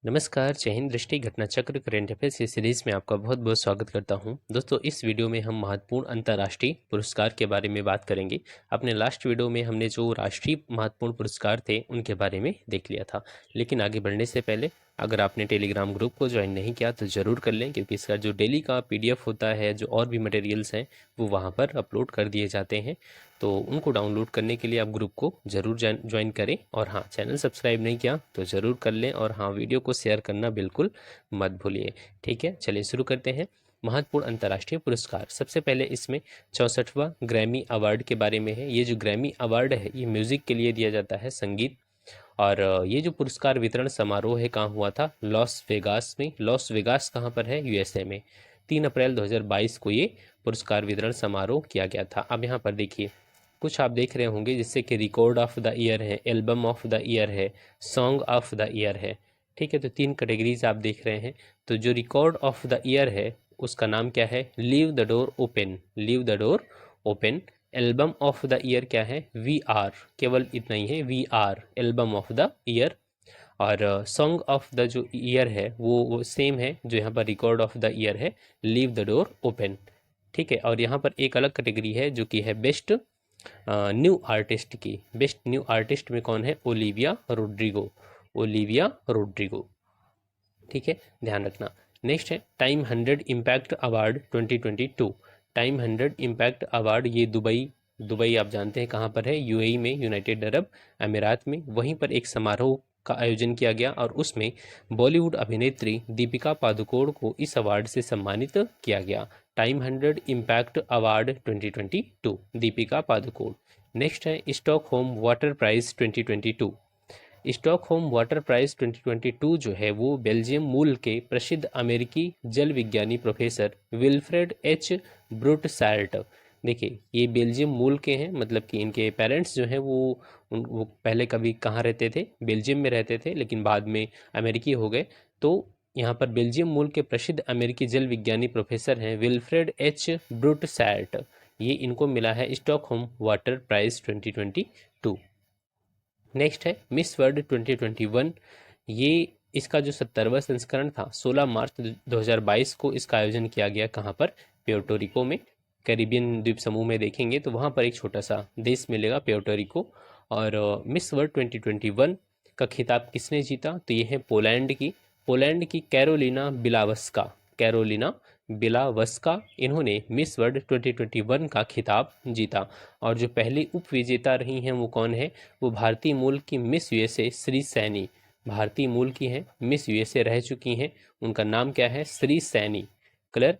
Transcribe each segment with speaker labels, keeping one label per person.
Speaker 1: नमस्कार, जय हिंद। दृष्टि घटना चक्र करेंट अफेयर्स की सीरीज में आपका बहुत बहुत स्वागत करता हूं। दोस्तों, इस वीडियो में हम महत्वपूर्ण अंतर्राष्ट्रीय पुरस्कार के बारे में बात करेंगे। अपने लास्ट वीडियो में हमने जो राष्ट्रीय महत्वपूर्ण पुरस्कार थे उनके बारे में देख लिया था, लेकिन आगे बढ़ने से पहले अगर आपने टेलीग्राम ग्रुप को ज्वाइन नहीं किया तो ज़रूर कर लें, क्योंकि इसका जो डेली का PDF होता है, जो और भी मटेरियल्स हैं वो वहाँ पर अपलोड कर दिए जाते हैं। तो उनको डाउनलोड करने के लिए आप ग्रुप को ज़रूर ज्वाइन करें। और हाँ, चैनल सब्सक्राइब नहीं किया तो ज़रूर कर लें। और हाँ, वीडियो को शेयर करना बिल्कुल मत भूलिए। ठीक है, चलिए शुरू करते हैं। महत्वपूर्ण अंतर्राष्ट्रीय पुरस्कार, सबसे पहले इसमें 64वां ग्रैमी अवार्ड के बारे में है। ये जो ग्रैमी अवार्ड है ये म्यूज़िक के लिए दिया जाता है, संगीत। और ये जो पुरस्कार वितरण समारोह है कहाँ हुआ था? लॉस वेगास में। लॉस वेगास कहाँ पर है? USA में। 3 अप्रैल 2022 को ये पुरस्कार वितरण समारोह किया गया था। अब यहाँ पर देखिए, कुछ आप देख रहे होंगे जिससे कि रिकॉर्ड ऑफ द ईयर है, एल्बम ऑफ द ईयर है, सॉन्ग ऑफ द ईयर है। ठीक है, तो 3 कैटेगरीज आप देख रहे हैं। तो जो रिकॉर्ड ऑफ द ईयर है उसका नाम क्या है? Leave the door open. Leave the door open. Album of the year क्या है? VR। केवल इतना ही है, VR album of the year. और सॉन्ग ऑफ द जो ईयर है वो सेम है जो यहाँ पर रिकॉर्ड ऑफ द ईयर है, लीव द डोर ओपन। ठीक है, और यहाँ पर एक अलग कैटेगरी है जो कि है बेस्ट न्यू आर्टिस्ट की। बेस्ट न्यू आर्टिस्ट में कौन है? Olivia Rodrigo. Olivia Rodrigo. ठीक है, ध्यान रखना। नेक्स्ट है Time 100 impact award 2022। Time 100 impact award, ये दुबई आप जानते हैं कहाँ पर है? UAE में, यूनाइटेड अरब अमीरात में। वहीं पर एक समारोह का आयोजन किया गया और उसमें बॉलीवुड अभिनेत्री दीपिका पादुकोण को इस अवार्ड से सम्मानित किया गया। Time 100 impact award 2022, Deepika Padukone. Next है Stockholm water prize 2022। Stockholm water prize 2022 जो है वो बेल्जियम मूल के प्रसिद्ध अमेरिकी जल विज्ञानी प्रोफेसर विल्फ्रेड H ब्रूटसाल्ट। देखिए, ये बेल्जियम मूल के हैं, मतलब कि इनके पेरेंट्स जो हैं वो पहले कभी कहाँ रहते थे? बेल्जियम में रहते थे, लेकिन बाद में अमेरिकी हो गए। तो यहाँ पर बेल्जियम मूल के प्रसिद्ध अमेरिकी जल विज्ञानी प्रोफेसर हैं विल्फ्रेड H ब्रूटसाल्ट। ये इनको मिला है स्टॉकहोम वाटर प्राइज 2022। नेक्स्ट है मिस वर्ल्ड 2021। ये इसका जो 70वां संस्करण था 16 मार्च 2022 को इसका आयोजन किया गया। कहाँ पर? प्योर्टो रिको में। कैरिबियन द्वीप समूह में देखेंगे तो वहाँ पर एक छोटा सा देश मिलेगा, प्योर्टो रिको। और मिस वर्ल्ड 2021 का खिताब किसने जीता? तो ये है पोलैंड की कैरोलिना बिलावस्का। कैरोलिना बिलावस्का, इन्होंने मिस वर्ल्ड 2021 का खिताब जीता। और जो पहली उप विजेता रही हैं वो कौन है? वो भारतीय मूल की मिस USA श्री सैनी। भारतीय मूल की हैं, मिस USA रह चुकी हैं। उनका नाम क्या है? श्री सैनी। क्लियर?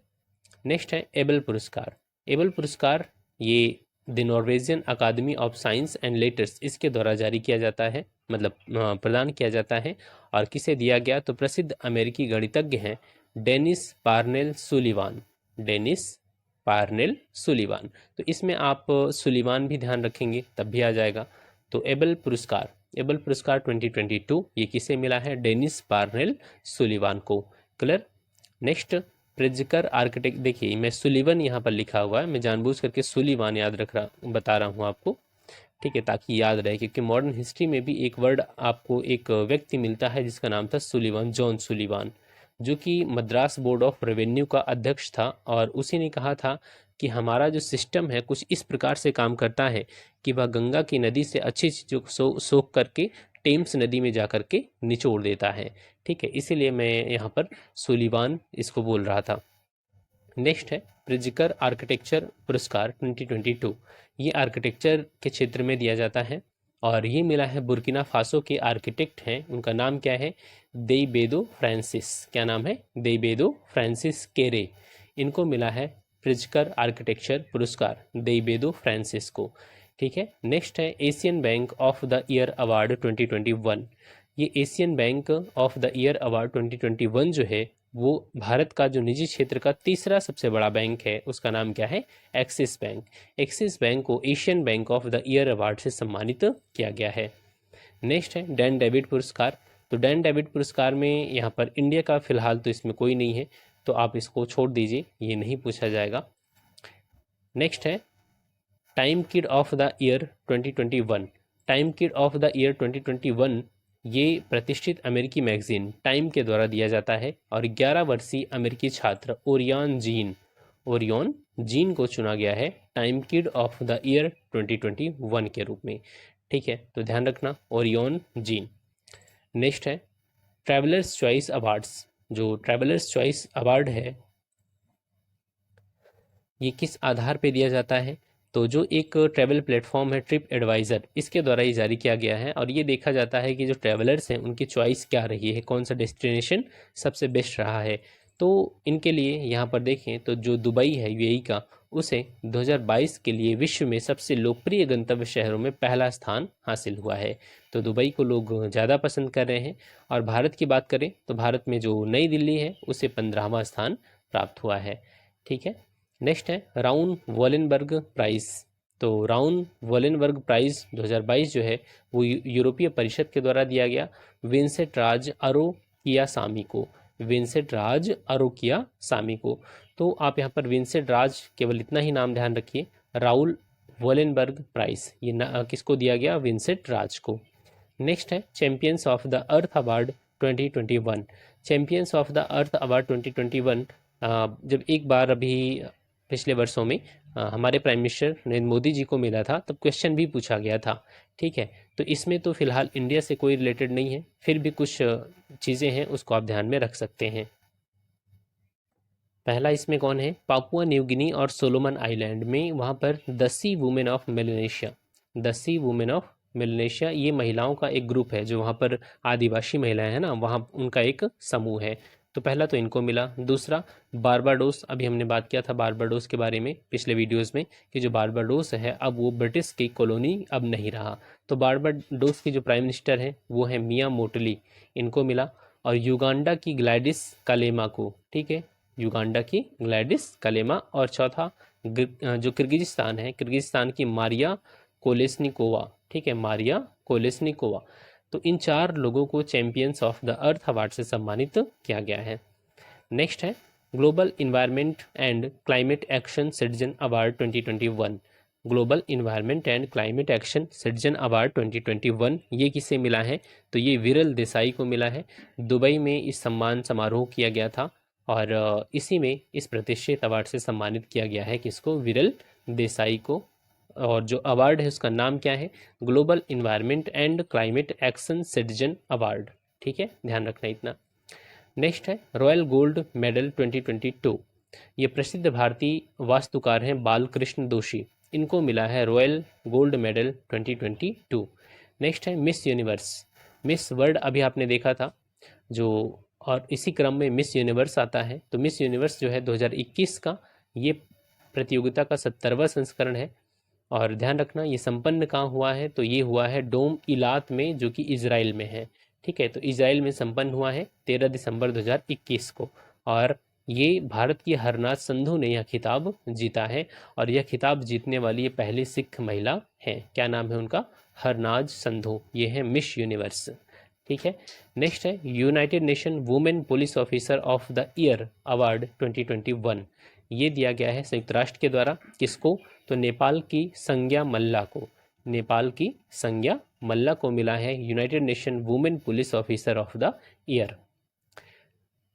Speaker 1: नेक्स्ट है एबल पुरस्कार। एबल पुरस्कार ये the Norwegian academy of science and letters, इसके द्वारा जारी किया जाता है, मतलब प्रदान किया जाता है। और किसे दिया गया? तो प्रसिद्ध अमेरिकी गणितज्ञ हैं Dennis Parnell Sullivan. Dennis Parnell Sullivan. तो इसमें आप सुलिवान भी ध्यान रखेंगे तब भी आ जाएगा। तो एबल पुरस्कार 2022 ये किसे मिला है? डेनिस पार्नेल सुलिवान को। क्लियर? Next Pritzker architect. देखिए, मैं सुलिवन यहाँ पर लिखा हुआ है, मैं जानबूझ करके सुलिवान याद रख रहा बता रहा हूँ आपको। ठीक है, ताकि याद रहे, क्योंकि मॉडर्न हिस्ट्री में भी एक वर्ड आपको, एक व्यक्ति मिलता है जिसका नाम था सुलिवान, जॉन सुलिवान, जो कि मद्रास बोर्ड ऑफ रेवेन्यू का अध्यक्ष था। और उसी ने कहा था कि हमारा जो सिस्टम है कुछ इस प्रकार से काम करता है कि वह गंगा की नदी से अच्छी चीज़ों को सोख करके टेम्स नदी में जा करके निचोड़ देता है। ठीक है, इसीलिए मैं यहाँ पर सुलिवान इसको बोल रहा था। नेक्स्ट है प्रिज्कर आर्किटेक्चर पुरस्कार 2022। ये आर्किटेक्चर के क्षेत्र में दिया जाता है और ये मिला है बुर्किना फासो के आर्किटेक्ट हैं, उनका नाम क्या है? देइबेदो फ्रांसिस। क्या नाम है? देइबेदो फ्रांसिस केरे। इनको मिला है प्रिज्कर आर्किटेक्चर पुरस्कार, देइबेदो फ्रांसिस को। ठीक है, नेक्स्ट है Asian bank of the year award 2021। ये Asian bank of the year award 2021 जो है वो भारत का जो निजी क्षेत्र का तीसरा सबसे बड़ा बैंक है, उसका नाम क्या है? Axis bank. एक्सिस बैंक को Asian bank of the year award से सम्मानित किया गया है। नेक्स्ट है डैन डेविड पुरस्कार। तो डैन डेविड पुरस्कार में यहाँ पर इंडिया का फिलहाल तो इसमें कोई नहीं है, तो आप इसको छोड़ दीजिए, ये नहीं पूछा जाएगा। नेक्स्ट है time kid of the year 2021। Time kid of the year 2021 ये प्रतिष्ठित अमेरिकी मैगजीन टाइम के द्वारा दिया जाता है और 11 वर्षीय अमेरिकी छात्र ओरियन जीन को चुना गया है time kid of the year 2021 के रूप में। ठीक है, तो ध्यान रखना ओरियन जीन। नेक्स्ट है ट्रैवलर्स चॉइस अवार्ड्स। जो ट्रैवलर्स चॉइस अवार्ड है ये किस आधार पे दिया जाता है? तो जो एक ट्रैवल प्लेटफॉर्म है ट्रिप एडवाइज़र, इसके द्वारा ये जारी किया गया है और ये देखा जाता है कि जो ट्रैवलर्स हैं उनकी चॉइस क्या रही है, कौन सा डेस्टिनेशन सबसे बेस्ट रहा है। तो इनके लिए यहाँ पर देखें तो जो दुबई है यूएई का, उसे 2022 के लिए विश्व में सबसे लोकप्रिय गंतव्य शहरों में पहला स्थान हासिल हुआ है। तो दुबई को लोग ज़्यादा पसंद कर रहे हैं। और भारत की बात करें तो भारत में जो नई दिल्ली है उसे 15वां स्थान प्राप्त हुआ है। ठीक है, नेक्स्ट है राउन वॉलेनबर्ग प्राइज़। तो राउन वॉलेनबर्ग प्राइज़ 2022 जो है वो यूरोपीय परिषद के द्वारा दिया गया विंसेंट राज अरोकियासामी को। विंसेंट राज अरोकियासामी को। तो आप यहाँ पर विंसेंट राज केवल इतना ही नाम ध्यान रखिए। राउल वॉलेनबर्ग प्राइज़ ये किसको दिया गया? विंसेंट राज को। नेक्स्ट है champions of the earth award 2021। Champions of the earth award 2021 जब एक बार अभी पिछले वर्षों में हमारे प्राइम मिनिस्टर नरेंद्र मोदी जी को मिला था तब क्वेश्चन भी पूछा गया था। ठीक है, तो इसमें तो फिलहाल इंडिया से कोई रिलेटेड नहीं है, फिर भी कुछ चीज़ें हैं उसको आप ध्यान में रख सकते हैं। पहला इसमें कौन है? पापुआ न्यू गिनी और सोलोमन आइलैंड में वहाँ पर the sea women of Melanesia. The sea women of Melanesia ये महिलाओं का एक ग्रुप है जो वहाँ पर आदिवासी महिलाएं हैं ना, वहाँ उनका एक समूह है। तो पहला तो इनको मिला। दूसरा बारबाडोस, अभी हमने बात किया था बारबाडोस के बारे में पिछले वीडियोस में कि जो बारबाडोस है अब वो ब्रिटिश की कॉलोनी अब नहीं रहा। तो बारबाडोस की जो प्राइम मिनिस्टर हैं वो है मिया मोटली, इनको मिला। और युगांडा की ग्लैडिस कालेमा को, ठीक है, युगांडा की ग्लैडिस कालेमा। और चौथा जो किर्गिजिस्तान है, किर्गिजिस्तान की मारिया कोलेस्निकोवा, ठीक है, मारिया कोलेस्निकोवा। तो इन 4 लोगों को champions of the earth award से सम्मानित किया गया है। नेक्स्ट है global environment and climate action citizen award 2021। Global environment and climate action citizen award 2021 ये किसे मिला है? तो ये विरल देसाई को मिला है। दुबई में इस सम्मान समारोह किया गया था और इसी में इस प्रतिष्ठित अवार्ड से सम्मानित किया गया है किसको? विरल देसाई को। और जो अवार्ड है उसका नाम क्या है? Global environment and climate action citizen award. ठीक है, ध्यान रखना इतना। नेक्स्ट है रॉयल गोल्ड मेडल 2022। ये प्रसिद्ध भारतीय वास्तुकार हैं बालकृष्ण दोषी, इनको मिला है रॉयल गोल्ड मेडल 2022। नेक्स्ट है मिस यूनिवर्स। मिस वर्ल्ड अभी आपने देखा था जो, और इसी क्रम में मिस यूनिवर्स आता है। तो मिस यूनिवर्स जो है 2021 का ये प्रतियोगिता का 70वां संस्करण है। और ध्यान रखना ये संपन्न कहाँ हुआ है? तो ये हुआ है डोम इलात में जो कि इजराइल में है। ठीक है, तो इजराइल में संपन्न हुआ है 13 दिसंबर 2021 को। और ये भारत की हरनाज संधू ने यह खिताब जीता है और यह खिताब जीतने वाली ये पहली सिख महिला है। क्या नाम है उनका? हरनाज संधू। ये है मिस यूनिवर्स। ठीक है, नेक्स्ट है United nation women police officer of the year award 2021। ये दिया गया है संयुक्त राष्ट्र के द्वारा। किसको? तो नेपाल की संज्ञा मल्ला को। नेपाल की संज्ञा मल्ला को मिला है United nation women police officer of the year.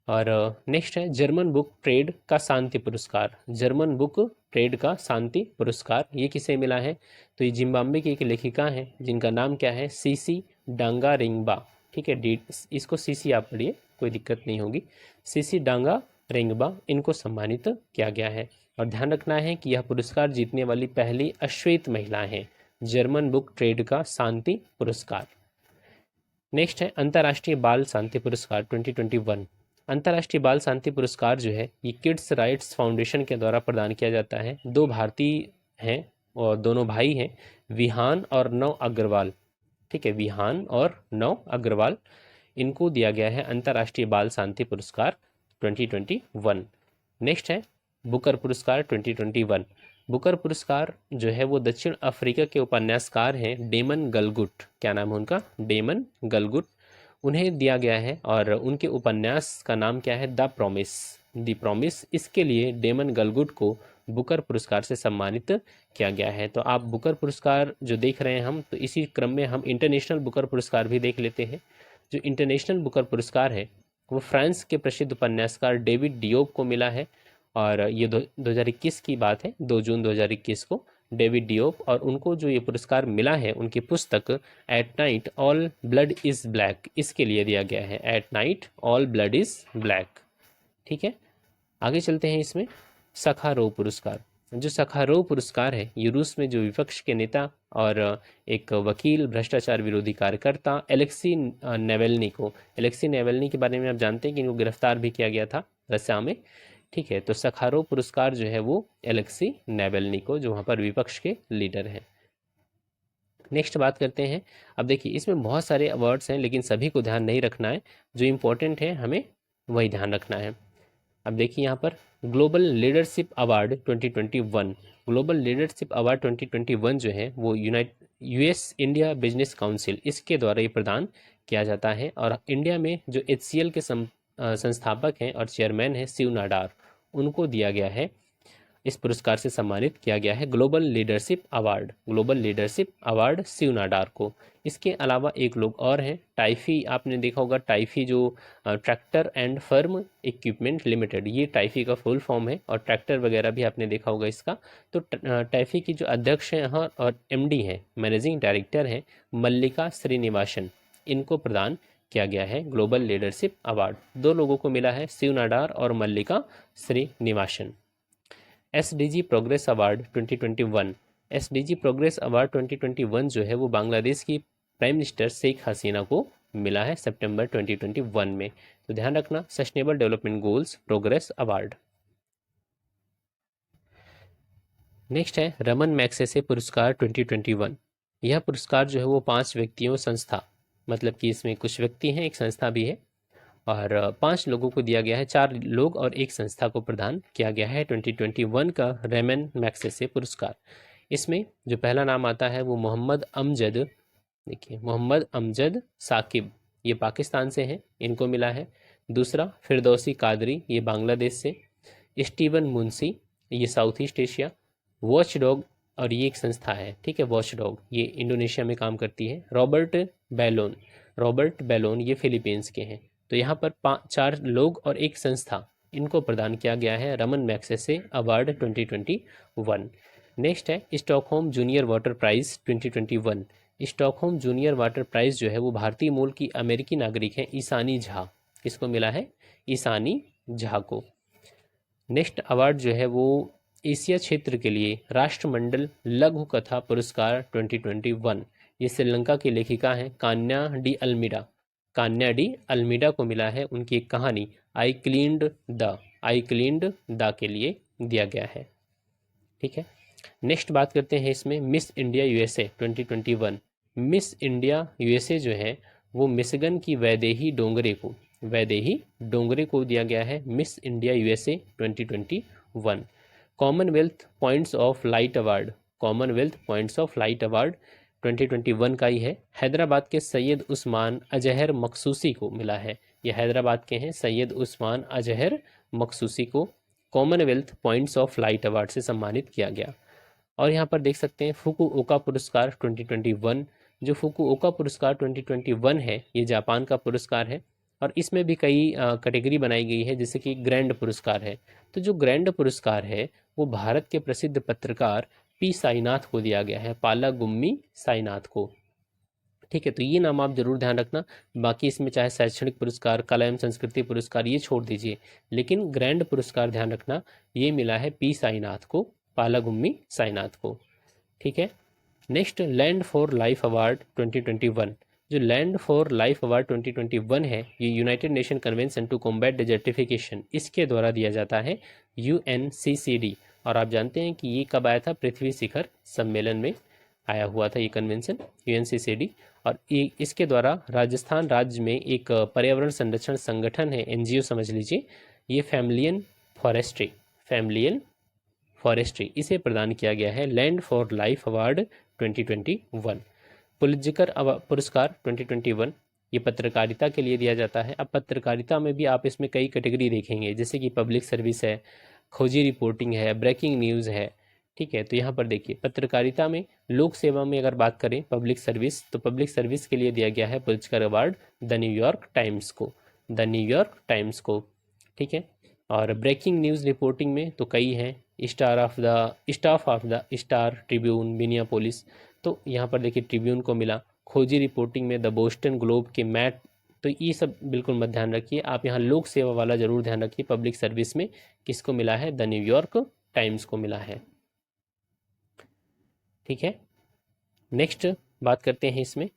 Speaker 1: और नेक्स्ट है जर्मन बुक ट्रेड का शांति पुरस्कार। जर्मन बुक ट्रेड का शांति पुरस्कार ये किसे मिला है? तो ये जिम्बाब्वे की एक लेखिका हैं जिनका नाम क्या है? सीसी डांगा रिंगबा। ठीक है, इसको सीसी आप पढ़िए, कोई दिक्कत नहीं होगी। सीसी डांगा रिंगबा, इनको सम्मानित किया गया है। और ध्यान रखना है कि यह पुरस्कार जीतने वाली पहली अश्वेत महिला है। जर्मन बुक ट्रेड का शांति पुरस्कार। नेक्स्ट है अंतर्राष्ट्रीय बाल शांति पुरस्कार 2021। अंतर्राष्ट्रीय बाल शांति पुरस्कार जो है ये किड्स राइट्स फाउंडेशन के द्वारा प्रदान किया जाता है। 2 भारतीय हैं और दोनों भाई हैं, विहान और नव अग्रवाल। ठीक है, विहान और नव अग्रवाल, इनको दिया गया है अंतर्राष्ट्रीय बाल शांति पुरस्कार 2021। नेक्स्ट है बुकर पुरस्कार 2021। बुकर पुरस्कार जो है वो दक्षिण अफ्रीका के उपन्यासकार हैं डेमन गलगुट। क्या नाम है उनका? डेमन गलगुट। उन्हें दिया गया है और उनके उपन्यास का नाम क्या है? The promise. द प्रॉमिस, इसके लिए डेमन गलगुट को बुकर पुरस्कार से सम्मानित किया गया है। तो आप बुकर पुरस्कार जो देख रहे हैं हम, तो इसी क्रम में हम इंटरनेशनल बुकर पुरस्कार भी देख लेते हैं। जो इंटरनेशनल बुकर पुरस्कार है वो फ्रांस के प्रसिद्ध उपन्यासकार डेविड डियोप को मिला है। और ये 2021 की बात है, 2 जून 2021 को डेविड डियोप, और उनको जो ये पुरस्कार मिला है उनकी पुस्तक at night all blood is black, इसके लिए दिया गया है। At night all blood is black. ठीक है, आगे चलते हैं। इसमें सखारोव पुरस्कार, जो सखारोव पुरस्कार है ये रूस में जो विपक्ष के नेता और एक वकील, भ्रष्टाचार विरोधी कार्यकर्ता एलेक्सी नेवेल्नी के बारे में आप जानते हैं कि इनको गिरफ्तार भी किया गया था रसिया में। ठीक है, तो सखारोव पुरस्कार जो है वो एलेक्सी नेवेल्नी को, जो वहाँ पर विपक्ष के लीडर हैं। नेक्स्ट बात करते हैं। अब देखिए इसमें बहुत सारे अवार्ड्स हैं लेकिन सभी को ध्यान नहीं रखना है, जो इम्पोर्टेंट है हमें वही ध्यान रखना है। अब देखिए यहाँ पर global leadership award 2021, global leadership award 2021 जो है वो यूएस इंडिया बिजनेस काउंसिल, इसके द्वारा ये प्रदान किया जाता है। और इंडिया में जो HCL के संस्थापक हैं और चेयरमैन हैं शिव नाडार, उनको दिया गया है, इस पुरस्कार से सम्मानित किया गया है global leadership award, global leadership award Shiv Nadar को। इसके अलावा एक लोग और हैं, टाइफी, आपने देखा होगा टाइफी जो tractor and firm equipment limited, ये टाइफी का फुल फॉर्म है, और ट्रैक्टर वगैरह भी आपने देखा होगा इसका। तो टाइफी की जो अध्यक्ष हैं यहाँ और MD हैं, मैनेजिंग डायरेक्टर हैं मल्लिका श्रीनिवासन, इनको प्रदान किया गया है ग्लोबल लीडरशिप अवार्ड। 2 लोगों को मिला है, शिव नाडार और Mallika Srinivasan. SDG progress award 2021, SDG progress award 2021 जो है वो बांग्लादेश की प्राइम मिनिस्टर शेख हसीना को मिला है सितंबर 2021 में। तो ध्यान रखना, sustainable development goals progress award. Next है रमन मैग्सेसे पुरस्कार 2021। यह पुरस्कार जो है वो 5 व्यक्तियों संस्था, मतलब कि इसमें कुछ व्यक्ति हैं, एक संस्था भी है, और 5 लोगों को दिया गया है, 4 लोग और एक संस्था को प्रदान किया गया है 2021 का रमन मैग्सेसे पुरस्कार। इसमें जो पहला नाम आता है वो मोहम्मद अमजद, देखिए मोहम्मद अमजद साकिब, ये पाकिस्तान से हैं, इनको मिला है। दूसरा फिरदौसी कादरी, ये बांग्लादेश से। स्टीवन मुंशी, ये south east Asia. Watch dog, और ये एक संस्था है, ठीक है, वॉच डॉग, ये इंडोनेशिया में काम करती है। रॉबर्ट बैलोन, ये फिलीपींस के हैं। तो यहाँ पर 4 लोग और एक संस्था, इनको प्रदान किया गया है रमन मैग्सेसे अवार्ड 2021। नेक्स्ट है Stockholm junior water prize 2021। Stockholm junior water prize जो है वो भारतीय मूल की अमेरिकी नागरिक है ईशानी झा, किसको मिला है? ईशानी झा को। नेक्स्ट अवार्ड जो है वो एशिया क्षेत्र के लिए राष्ट्रमंडल लघु कथा पुरस्कार 2021, ये श्रीलंका की लेखिका हैं कान्या डी अल्मीडा को मिला है। उनकी एक कहानी आई क्लीन्ड द के लिए दिया गया है। ठीक है, नेक्स्ट बात करते हैं इसमें miss India USA 2021। Miss India USA जो है वो मिशिगन की वैदेही डोंगरे को दिया गया है miss India USA 2021। Commonwealth points of light award 2021 का ही है। हैदराबाद के सैयद उस्मान अजहर मखसूसी को मिला है, ये हैदराबाद के हैं सैयद उस्मान अजहर मखसूसी को Commonwealth points of light award से सम्मानित किया गया। और यहाँ पर देख सकते हैं फुकुओका पुरस्कार 2021, जो फुकुओका पुरस्कार 2021 है ये जापान का पुरस्कार है, और इसमें भी कई कैटेगरी बनाई गई है, जैसे कि ग्रैंड पुरस्कार है। तो जो ग्रैंड पुरस्कार है वो भारत के प्रसिद्ध पत्रकार पी साईनाथ को दिया गया है, पालागुम्मी साईनाथ को। ठीक है, तो ये नाम आप जरूर ध्यान रखना। बाकी इसमें चाहे शैक्षणिक पुरस्कार, कला एवं संस्कृति पुरस्कार, ये छोड़ दीजिए, लेकिन ग्रैंड पुरस्कार ध्यान रखना, ये मिला है पी साईनाथ को, पालागुम्मी साईनाथ को। ठीक है, next land for life award 2021। जो लैंड फॉर लाइफ अवार्ड 2021 है ये United Nation convention to combat desertification, इसके द्वारा दिया जाता है UNCCD। और आप जानते हैं कि ये कब आया था? पृथ्वी शिखर सम्मेलन में आया हुआ था ये कन्वेंशन UNCCD। और इसके द्वारा राजस्थान राज्य में एक पर्यावरण संरक्षण संगठन है, NGO समझ लीजिए, ये फैमिलियन फॉरेस्ट्री, इसे प्रदान किया गया है land for life award 2021। Pulitzer पुरस्कार 2021 ये पत्रकारिता के लिए दिया जाता है। अब पत्रकारिता में भी आप इसमें कई कैटेगरी देखेंगे, जैसे कि पब्लिक सर्विस है, खोजी रिपोर्टिंग है, ब्रेकिंग न्यूज़ है, ठीक है, तो यहाँ पर देखिए पत्रकारिता में, लोक सेवा में अगर बात करें पब्लिक सर्विस, तो पब्लिक सर्विस के लिए दिया गया है पुरस्कार अवार्ड द न्यूयॉर्क टाइम्स को, द न्यूयॉर्क टाइम्स को। ठीक है, और ब्रेकिंग न्यूज़ रिपोर्टिंग में तो कई हैं, staff of the star Tribune Minneapolis, तो यहाँ पर देखिए ट्रिब्यून को मिला। खोजी रिपोर्टिंग में द बोस्टन ग्लोब के मैट, तो ये सब बिल्कुल मत ध्यान रखिए आप, यहाँ लोक सेवा वाला जरूर ध्यान रखिए। पब्लिक सर्विस में किसको मिला है? द न्यूयॉर्क टाइम्स को मिला है। ठीक है, नेक्स्ट बात करते हैं इसमें।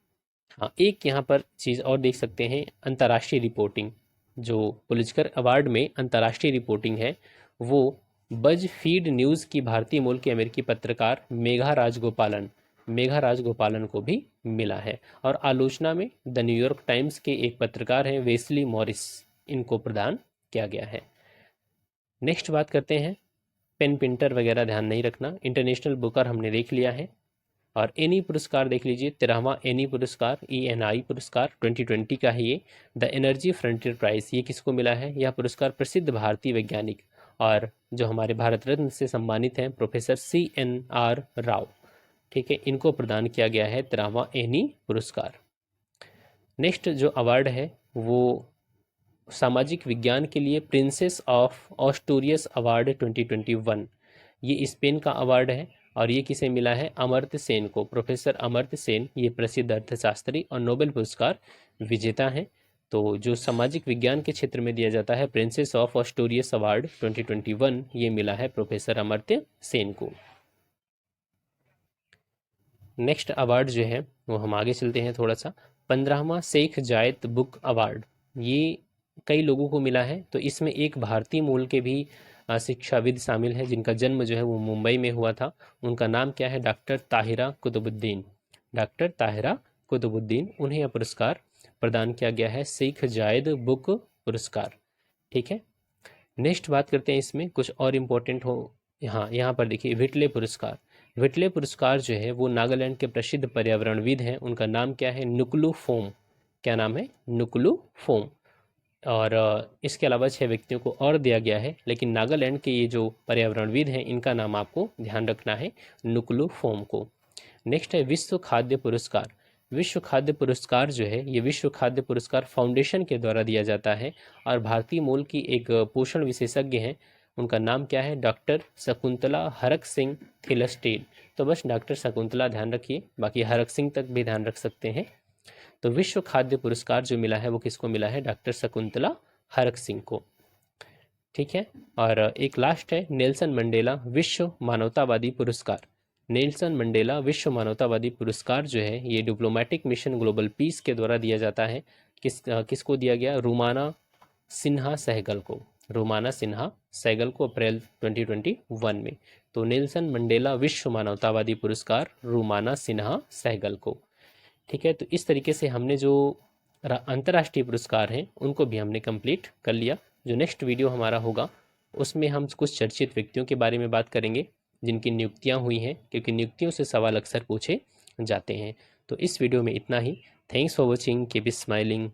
Speaker 1: हाँ, एक यहाँ पर चीज़ और देख सकते हैं, अंतर्राष्ट्रीय रिपोर्टिंग। जो पुलित्जर अवार्ड में अंतर्राष्ट्रीय रिपोर्टिंग है वो बज फीड न्यूज़ की भारतीय मूल की अमेरिकी पत्रकार मेघा राजगोपालन को भी मिला है। और आलोचना में द न्यूयॉर्क टाइम्स के एक पत्रकार हैं वेस्ली मॉरिस, इनको प्रदान किया गया है। नेक्स्ट बात करते हैं, पेन प्रिंटर वगैरह ध्यान नहीं रखना। इंटरनेशनल बुकर हमने देख लिया है। और एनी पुरस्कार देख लीजिए, 13वां एनी पुरस्कार, ENI पुरस्कार 2020 का है ये। द एनर्जी फ्रंटियर प्राइज, ये किसको मिला है? यह पुरस्कार प्रसिद्ध भारतीय वैज्ञानिक और जो हमारे भारत रत्न से सम्मानित हैं प्रोफेसर CNR राव, ठीक है, इनको प्रदान किया गया है 13वां एनी पुरस्कार। नेक्स्ट जो अवार्ड है वो सामाजिक विज्ञान के लिए प्रिंसेस ऑफ ऑस्टूरियस अवार्ड 2021, ये स्पेन का अवार्ड है और ये किसे मिला है? अमर्त्य सेन को, प्रोफेसर अमर्त्य सेन, ये प्रसिद्ध अर्थशास्त्री और नोबेल पुरस्कार विजेता हैं। तो जो सामाजिक विज्ञान के क्षेत्र में दिया जाता है प्रिंसेस ऑफ ऑस्टूरियस अवार्ड 2021, ये मिला है प्रोफेसर अमर्त्य सेन को। नेक्स्ट अवार्ड जो है वो हम आगे चलते हैं थोड़ा सा। 15वां शेख जायद बुक अवार्ड, ये कई लोगों को मिला है। तो इसमें एक भारतीय मूल के भी शिक्षाविद शामिल है जिनका जन्म जो है वो मुंबई में हुआ था। उनका नाम क्या है? Doctor Tahira Qutubuddin, doctor Tahira Qutubuddin. उन्हें यह पुरस्कार प्रदान किया गया है, शेख जायद बुक पुरस्कार। ठीक है, नेक्स्ट बात करते हैं इसमें कुछ और इम्पोर्टेंट हो। यहाँ पर देखिए व्हिटले पुरस्कार। व्हिटले पुरस्कार जो है वो नागालैंड के प्रसिद्ध पर्यावरणविद हैं, उनका नाम क्या है? नुकलू फोम। क्या नाम है? नुकलू फोम। और इसके अलावा 6 व्यक्तियों को और दिया गया है, लेकिन नागालैंड के ये जो पर्यावरणविद हैं इनका नाम आपको ध्यान रखना है, नुकलू फोम को। नेक्स्ट है विश्व खाद्य पुरस्कार। विश्व खाद्य पुरस्कार जो है ये विश्व खाद्य पुरस्कार फाउंडेशन के द्वारा दिया जाता है और भारतीय मूल की एक पोषण विशेषज्ञ हैं, उनका नाम क्या है? डॉक्टर शकुंतला हरक सिंह थिलस्टेड। तो बस डॉक्टर शकुंतला ध्यान रखिए, बाकी हरक सिंह तक भी ध्यान रख सकते हैं। तो विश्व खाद्य पुरस्कार जो मिला है वो किसको मिला है? डॉक्टर शकुंतला हरक सिंह को। ठीक है, और एक लास्ट है नेल्सन मंडेला विश्व मानवतावादी पुरस्कार। नेल्सन मंडेला विश्व मानवतावादी पुरस्कार जो है ये डिप्लोमेटिक मिशन ग्लोबल पीस के द्वारा दिया जाता है। किसको दिया गया? रूमाना सिन्हा सहगल को, रूमाना सिन्हा सहगल को अप्रैल 2021 में। तो नेल्सन मंडेला विश्व मानवतावादी पुरस्कार रूमाना सिन्हा सहगल को। ठीक है, तो इस तरीके से हमने जो अंतर्राष्ट्रीय पुरस्कार हैं उनको भी हमने कंप्लीट कर लिया। जो नेक्स्ट वीडियो हमारा होगा उसमें हम कुछ चर्चित व्यक्तियों के बारे में बात करेंगे जिनकी नियुक्तियां हुई हैं, क्योंकि नियुक्तियों से सवाल अक्सर पूछे जाते हैं। तो इस वीडियो में इतना ही। Thanks for watching, keep smiling,